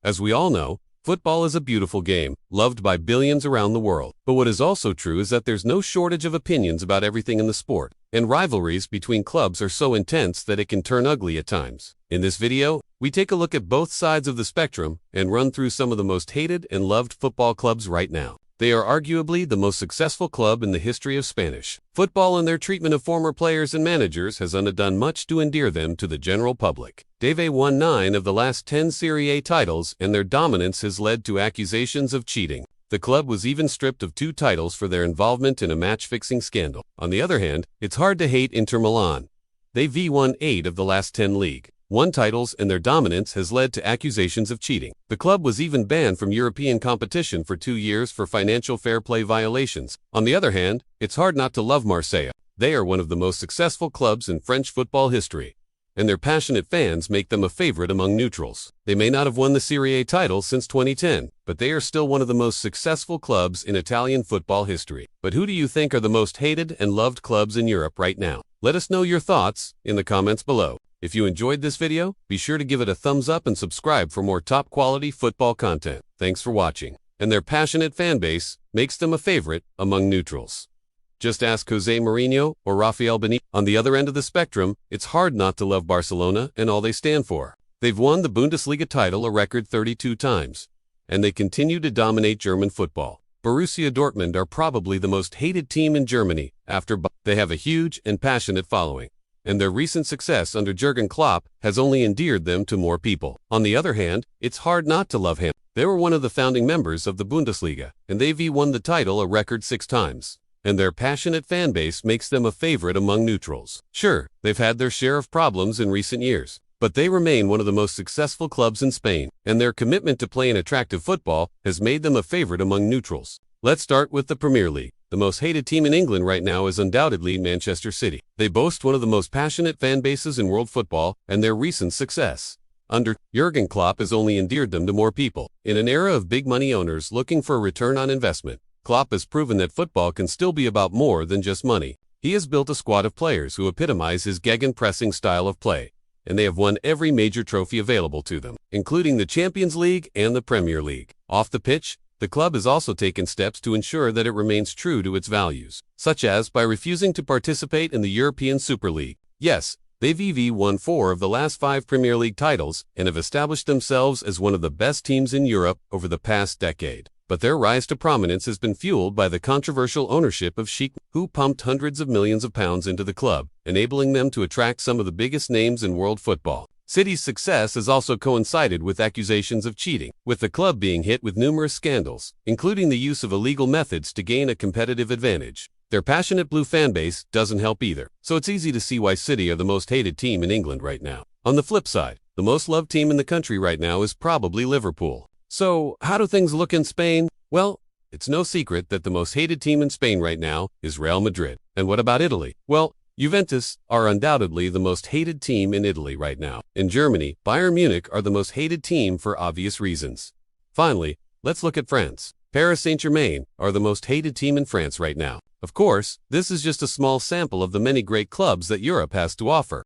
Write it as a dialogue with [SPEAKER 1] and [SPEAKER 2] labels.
[SPEAKER 1] As we all know, football is a beautiful game, loved by billions around the world. But what is also true is that there's no shortage of opinions about everything in the sport, and rivalries between clubs are so intense that it can turn ugly at times. In this video, we take a look at both sides of the spectrum and run through some of the most hated and loved football clubs right now. They are arguably the most successful club in the history of Spanish football, and their treatment of former players and managers has done much to endear them to the general public. They've won 9 of the last 10 Serie A titles, and their dominance has led to accusations of cheating. The club was even stripped of 2 titles for their involvement in a match-fixing scandal. On the other hand, it's hard to hate Inter Milan. They've won 8 of the last 10 League One titles, and their dominance has led to accusations of cheating. The club was even banned from European competition for 2 years for financial fair play violations. On the other hand, it's hard not to love Marseille. They are one of the most successful clubs in French football history, and their passionate fans make them a favorite among neutrals. They may not have won the Serie A title since 2010, but they are still one of the most successful clubs in Italian football history. But who do you think are the most hated and loved clubs in Europe right now? Let us know your thoughts in the comments below. If you enjoyed this video, be sure to give it a thumbs up and subscribe for more top quality football content. Thanks for watching. And their passionate fan base makes them a favorite among neutrals. Just ask Jose Mourinho or Rafael Benitez. On the other end of the spectrum, it's hard not to love Barcelona and all they stand for. They've won the Bundesliga title a record 32 times, and they continue to dominate German football. Borussia Dortmund are probably the most hated team in Germany after Bayern. They have a huge and passionate following, and their recent success under Jurgen Klopp has only endeared them to more people. On the other hand, it's hard not to love him. They were one of the founding members of the Bundesliga, and they've won the title a record 6 times. And their passionate fan base makes them a favorite among neutrals. Sure, they've had their share of problems in recent years, but they remain one of the most successful clubs in Spain, and their commitment to playing attractive football has made them a favorite among neutrals. Let's start with the Premier League. The most hated team in England right now is undoubtedly Manchester City. They boast one of the most passionate fan bases in world football, and their recent success under Jurgen Klopp has only endeared them to more people. In an era of big money owners looking for a return on investment, Klopp has proven that football can still be about more than just money. He has built a squad of players who epitomize his gegenpressing style of play, and they have won every major trophy available to them, including the Champions League and the Premier League. Off the pitch, the club has also taken steps to ensure that it remains true to its values, such as by refusing to participate in the European Super League. Yes, they've won 4 of the last 5 Premier League titles and have established themselves as one of the best teams in Europe over the past decade. But their rise to prominence has been fueled by the controversial ownership of Sheikh, who pumped hundreds of millions of pounds into the club, enabling them to attract some of the biggest names in world football. City's success has also coincided with accusations of cheating, with the club being hit with numerous scandals, including the use of illegal methods to gain a competitive advantage. Their passionate blue fan base doesn't help either, so it's easy to see why City are the most hated team in England right now. On the flip side, the most loved team in the country right now is probably Liverpool. So, how do things look in Spain? Well, it's no secret that the most hated team in Spain right now is Real Madrid. And what about Italy? Well, Juventus are undoubtedly the most hated team in Italy right now. In Germany, Bayern Munich are the most hated team for obvious reasons. Finally, let's look at France. Paris Saint-Germain are the most hated team in France right now. Of course, this is just a small sample of the many great clubs that Europe has to offer.